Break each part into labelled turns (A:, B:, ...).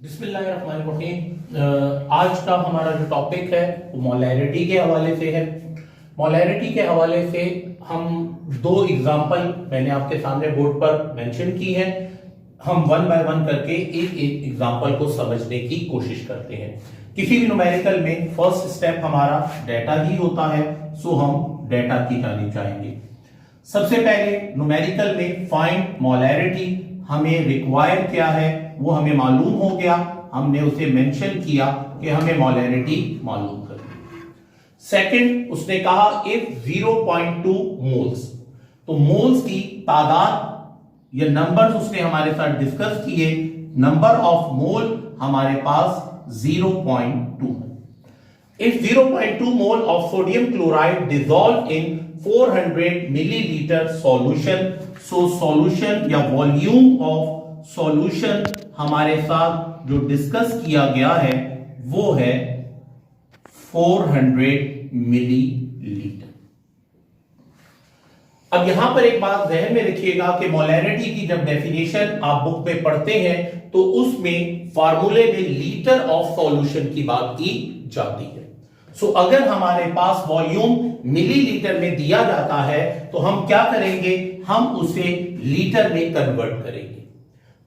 A: बिस्मिल्लाहिर्रहमानिर्रहीम। आज का हमारा जो टॉपिक है वो मोलैरिटी के हवाले से है। मोलैरिटी के हवाले से हम दो एग्जांपल मैंने आपके सामने बोर्ड पर मेंशन की है। हम वन बाय वन करके एक एक एग्जांपल को समझने की कोशिश करते हैं। किसी भी न्यूमेरिकल में फर्स्ट स्टेप हमारा डाटा ही होता है, सो हम डाटा की जानिब जाएंगे। सबसे पहले न्यूमेरिकल में फाइंड मोलैरिटी हमें रिक्वायर क्या है वो हमें मालूम हो गया, हमने उसे मेंशन किया कि हमें मोलैरिटी मालूम करनी। सेकंड उसने कहा इफ 0.2 मोल्स, तो मोल्स की तादाद या नंबर्स उसने हमारे साथ डिस्कस किए। नंबर ऑफ मोल हमारे पास 0.2 है। If 0.2 mole of sodium chloride dissolved in 400 milliliter solution, so solution या volume of solution हमारे साथ जो डिस्कस किया गया है वो है 400 मिलीलीटर। अब यहां पर एक बात ध्यान में रखिएगा कि मोलैरिटी की जब डेफिनेशन आप बुक में पढ़ते हैं तो उसमें फार्मूले में लीटर ऑफ सॉल्यूशन की बात की जाती है। सो अगर हमारे पास वॉल्यूम मिलीलीटर में दिया जाता है तो हम क्या करेंगे, हम उसे लीटर में कन्वर्ट करेंगे।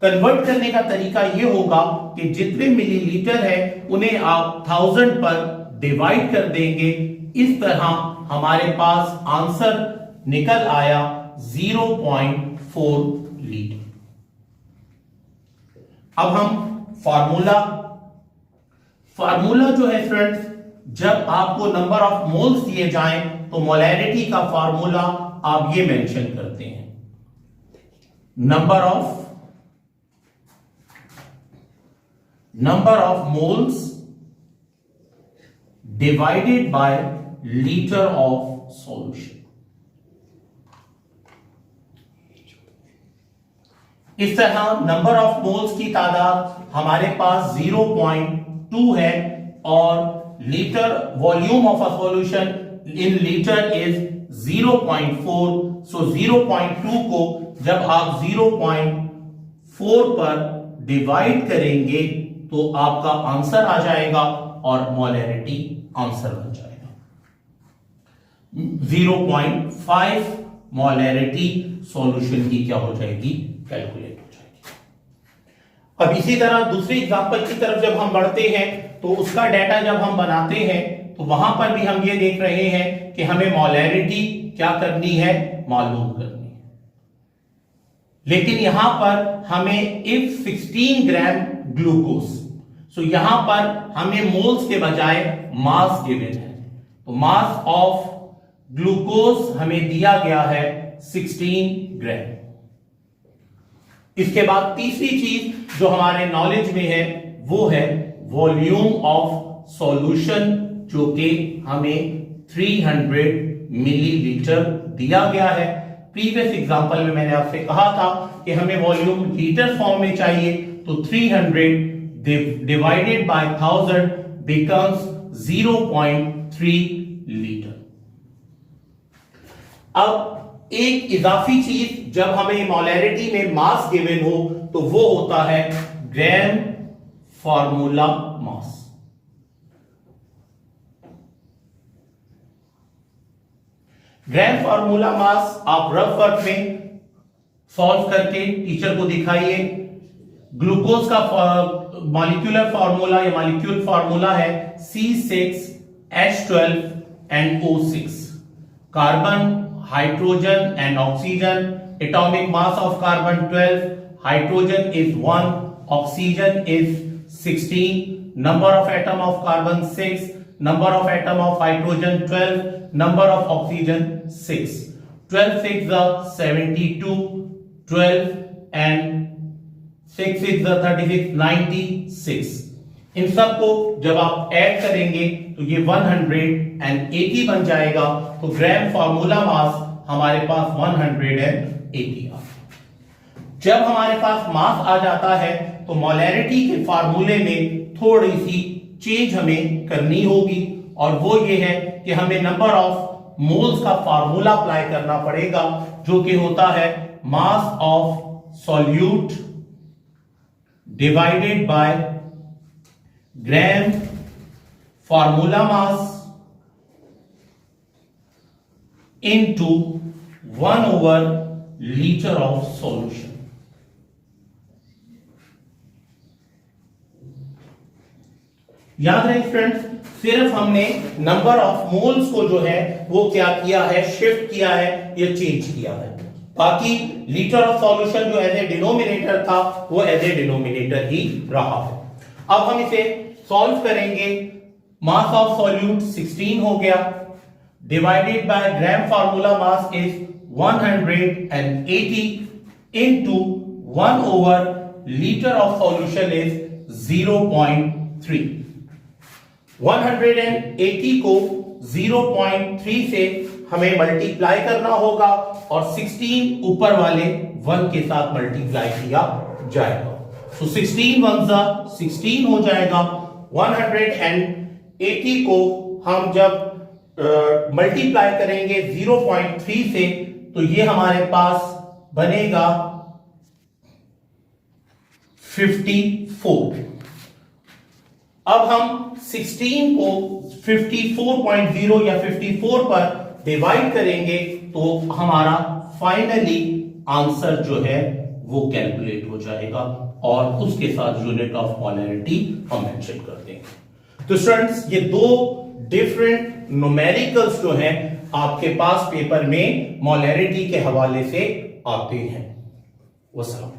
A: कन्वर्ट करने का तरीका यह होगा कि जितने मिलीलीटर है उन्हें आप 1000 पर डिवाइड कर देंगे। इस तरह हमारे पास आंसर निकल आया 0.4 लीटर। अब हम फार्मूला जो है फ्रेंड्स, जब आपको नंबर ऑफ मोल्स दिए जाएं तो मोलैरिटी का फार्मूला आप ये मेंशन करते हैं, number of moles divided by litre of solution. इस तरह नंबर ऑफ मोल्स की तादाद हमारे पास 0.2 है और litre volume of a solution in litre is 0.4। सो 0.2 को जब आप 0.4 पर डिवाइड करेंगे तो आपका आंसर आ जाएगा और मोलैरिटी आंसर बन जाएगा। 0.5 मोलैरिटी सॉल्यूशन की क्या हो जाएगी, कैलकुलेट हो जाएगी। अब इसी तरह दूसरी एग्जांपल की तरफ जब हम बढ़ते हैं तो उसका डाटा जब हम बनाते हैं तो वहां पर भी हम ये देख रहे हैं कि हमें मोलैरिटी क्या करनी है, मालूम करनी है। लेकिन यहां पर हमें इफ 16 ग्राम ग्लूकोज, सो यहां पर हमें मोल्स के बजाय मास गिवन है, तो मास ऑफ ग्लूकोज हमें दिया गया है 16 ग्राम। इसके बाद तीसरी चीज जो हमारे नॉलेज में है वो है वॉल्यूम ऑफ सॉल्यूशन, जो कि हमें 300 मिलीलीटर दिया गया है। प्रीवियस एग्जांपल में मैंने आपसे कहा था कि हमें वॉल्यूम लीटर फॉर्म में चाहिए, तो 300 डिवाइडेड बाय 1000 बिकम्स 0.3 लीटर। अब एक इजाफी चीज जब हमें मोलैरिटी में मास गिवन हो तो वो होता है ग्राम फार्मूला मास। ग्राम फार्मूला मास आप रफ वर्क में सॉल्व करके टीचर को दिखाइए। ग्लूकोज का मॉलिक्यूलर फार्मूला या मॉलिक्यूल फार्मूला है C6H12NO6। Carbon, hydrogen and oxygen, atomic mass of carbon 12, hydrogen is 1, oxygen is 16, number of atom of carbon 6, number of atom of hydrogen 12, number of oxygen 6, 12 6 the 72, 12 and 6 6 the 36, 96। इन सबको जब आप add करेंगे तो ये 180 बन जाएगा। तो ग्राम फार्मूला मास हमारे पास 180 आ। जब हमारे पास मास आ जाता है तो मोलैरिटी के फार्मूले में थोड़ी सी चेंज हमें करनी होगी, और वो ये है कि हमें नंबर ऑफ मोल्स का फार्मूला अप्लाई करना पड़ेगा, जो कि होता है mass of solute divided by gram formula mass into 1/liter of solution। याद रहे स्टूडेंट्स, सिर्फ हमने नंबर ऑफ मोल्स को जो है वो क्या किया है, शिफ्ट किया है या चेंज किया है। बाकी लीटर ऑफ सॉल्यूशन जो एज ए डिनोमिनेटर था वो एज ए डिनोमिनेटर ही रहा है। अब हम इसे सॉल्व करेंगे। मास ऑफ सॉल्यूट 16 हो गया, divided by gram formula mass is 180 into 1/liter of solution is 0.3। 180 को 0.3 से हमें मल्टीप्लाई करना होगा और 16 ऊपर वाले 1 के साथ मल्टीप्लाई किया जाएगा। तो 16 1 जा 16 हो जाएगा। 180 को हम जब मल्टीप्लाई करेंगे 0.3 से तो ये हमारे पास बनेगा 54। अब हम 16 को 54.0 या 54 पर डिवाइड करेंगे तो हमारा फाइनली आंसर जो है वो कैलकुलेट हो जाएगा और उसके साथ यूनिट ऑफ मोलैरिटी हम मेंशन कर देंगे। तो स्टूडेंट्स, ये दो डिफरेंट न्यूमेरिकल्स जो हैं आपके पास पेपर में मोलैरिटी के हवाले से आते हैं। वसलाम।